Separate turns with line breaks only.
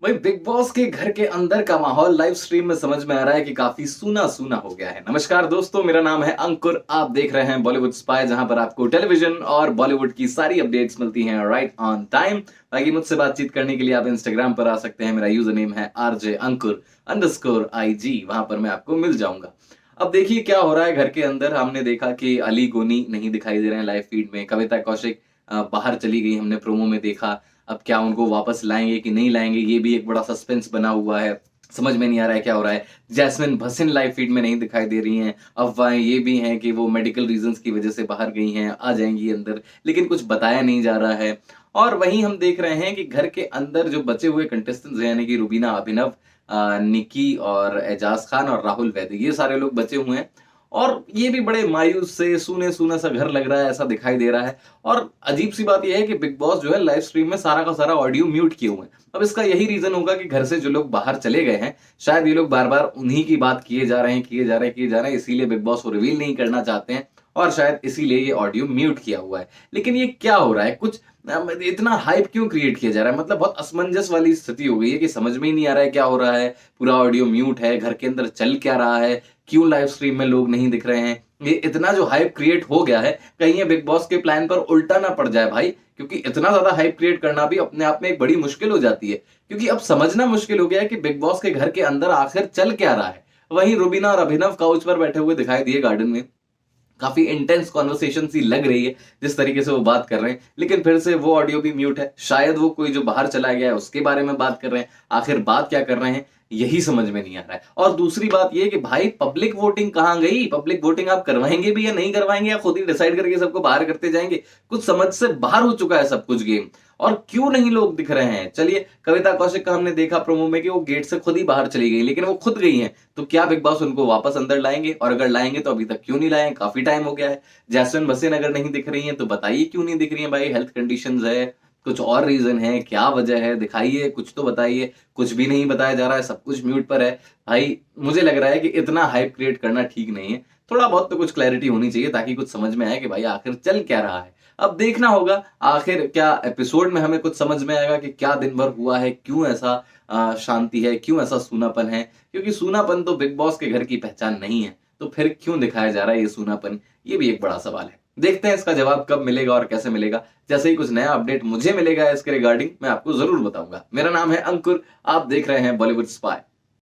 भाई big boss के घर के अंदर का माहौल लाइव स्ट्रीम में समझ में आ रहा है कि काफी सूना सूना हो गया है। नमस्कार दोस्तों, मेरा नाम है अंकुर। आप देख रहे हैं बॉलीवुड स्पाई, जहां पर आपको टेलीविजन और बॉलीवुड की सारी अपडेट्स मिलती हैं राइट ऑन टाइम। बाकी मुझसे बातचीत करने के लिए आप इंस्टाग्राम पर आ सकते हैं। मेरा यूजर नेम है RJ_अंकुर_IG। वहां पर मैं आपको मिल जाऊंगा। अब देखिए क्या हो रहा है घर के अंदर। हमने देखा कि अली गोनी नहीं दिखाई दे रहे हैं लाइव फीड में। कविता कौशिक बाहर चली गई, हमने प्रोमो में देखा। अब क्या उनको वापस लाएंगे कि नहीं लाएंगे, ये भी एक बड़ा सस्पेंस बना हुआ है। समझ में नहीं आ रहा है क्या हो रहा है। जैस्मिन भसीन लाइव फीड में नहीं दिखाई दे रही हैं। अफवाहें ये भी हैं कि वो मेडिकल रीजंस की वजह से बाहर गई हैं, आ जाएंगी अंदर, लेकिन कुछ बताया नहीं जा रहा है। और वहीं हम देख रहे हैं कि घर के अंदर जो बचे हुए कंटेस्टेंट्स हैं, यानी कि रुबीना अभिनव, निकी और एजाज खान और राहुल वैद्य, ये सारे लोग बचे हुए हैं। और ये भी बड़े मायूस से सूने सूना सा घर लग रहा है, ऐसा दिखाई दे रहा है। और अजीब सी बात यह है कि बिग बॉस जो है लाइव स्ट्रीम में सारा का सारा ऑडियो म्यूट किए हुए हैं। अब इसका यही रीजन होगा कि घर से जो लोग बाहर चले गए हैं, शायद ये लोग बार बार उन्हीं की बात किए जा रहे हैं, किए जा रहे हैं, किए जा रहे हैं, इसीलिए बिग बॉस को रिवील नहीं करना चाहते हैं। और शायद इसीलिए ये ऑडियो म्यूट किया हुआ है। लेकिन ये क्या हो रहा है, कुछ इतना हाइप क्यों क्रिएट किया जा रहा है? मतलब बहुत असमंजस वाली स्थिति हो गई है कि समझ में ही नहीं आ रहा है क्या हो रहा है। पूरा ऑडियो म्यूट है, घर के अंदर चल क्या रहा है, क्यों लाइव स्ट्रीम में लोग नहीं दिख रहे हैं। ये इतना जो हाइप क्रिएट हो गया है, कहीं ये बिग बॉस के प्लान पर उल्टा ना पड़ जाए भाई। क्योंकि इतना ज्यादा हाइप क्रिएट करना भी अपने आप में एक बड़ी मुश्किल हो जाती है। क्योंकि अब समझना मुश्किल हो गया है कि बिग बॉस के घर के अंदर आखिर चल क्या रहा है। वहीं रुबीना और अभिनव काउच पर बैठे हुए दिखाई दिए गार्डन में। काफी इंटेंस कॉन्वर्सेशन सी लग रही है जिस तरीके से वो बात कर रहे हैं। लेकिन फिर से वो ऑडियो भी म्यूट है। शायद वो कोई जो बाहर चला गया है उसके बारे में बात कर रहे हैं। आखिर बात क्या कर रहे हैं, यही समझ में नहीं आ रहा है। और दूसरी बात ये कि भाई पब्लिक वोटिंग कहां गई? पब्लिक वोटिंग आप करवाएंगे भी या नहीं करवाएंगे, या खुद ही डिसाइड करके सबको बाहर करते जाएंगे? कुछ समझ से बाहर हो चुका है सब कुछ गेम। और क्यों नहीं लोग दिख रहे हैं? चलिए, कविता कौशिक का हमने देखा प्रोमो में कि वो गेट से खुद ही बाहर चली गई, लेकिन वो खुद गई हैं। तो क्या बिग बॉस उनको वापस अंदर लाएंगे? और अगर लाएंगे तो अभी तक क्यों नहीं लाए? काफी टाइम हो गया है। जैस्मिन भसीन अगर नहीं दिख रही हैं तो बताइए क्यों नहीं दिख रही हैं भाई? हेल्थ कंडीशंस है, कुछ और रीजन है, क्या वजह है? दिखाइए, कुछ तो बताइए। कुछ भी नहीं बताया जा रहा है, सब कुछ म्यूट पर है। भाई मुझे लग रहा है कि इतना हाइप क्रिएट करना ठीक नहीं है। थोड़ा बहुत तो कुछ क्लैरिटी होनी चाहिए ताकि कुछ समझ में आए कि भाई आखिर चल क्या रहा है। अब देखना होगा आखिर क्या एपिसोड में हमें कुछ समझ में आएगा कि क्या दिन भर हुआ है, क्यों ऐसा शांति है, क्यों ऐसा सूनापन है। क्योंकि सूनापन तो बिग बॉस के घर की पहचान नहीं है। तो फिर क्यों दिखाया जा रहा है ये सूनापन? ये भी एक बड़ा सवाल है। देखते हैं इसका जवाब कब मिलेगा और कैसे मिलेगा। जैसे ही कुछ नया अपडेट मुझे मिलेगा इसके रिगार्डिंग, मैं आपको जरूर बताऊंगा। मेरा नाम है अंकुर, आप देख रहे हैं बॉलीवुड स्पाई।